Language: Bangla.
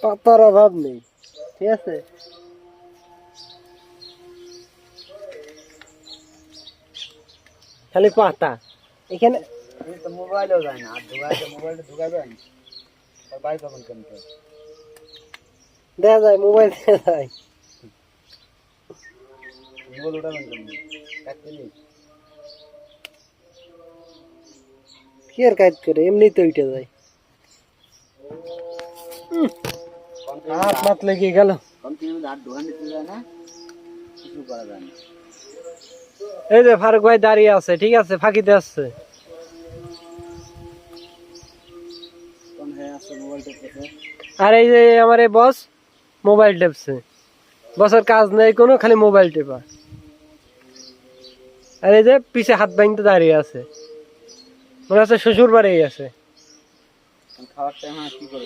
পাতার অভাব নেই, ঠিক আছে। খালি পাতা এখানে মোবাইলও যায় না, আর মোবাইলটা ঢুকাবেন বাইক পাবেন কেমন দেখা যায়, মোবাইল দেখা যায়, মোবাইল উঠাবেন কেমন কি আর কাজ করে, এমনি তো উঠে যায়। হাত মাত লেগে গেল, এই যে ফারুক ভাই দাঁড়িয়ে আছে, ঠিক আছে, ফাঁকিতে আসছে। আর এই যে আমার এই বস মোবাইল টেপছে, বসের কাজ নেই কোনো, খালি মোবাইল টেপা। আর এই যে পিছে হাত ভাঙতে দাঁড়িয়ে আছে, মনে হচ্ছে শ্বশুর বাড়ি আছে। খাওয়ার টাইম কি করবে।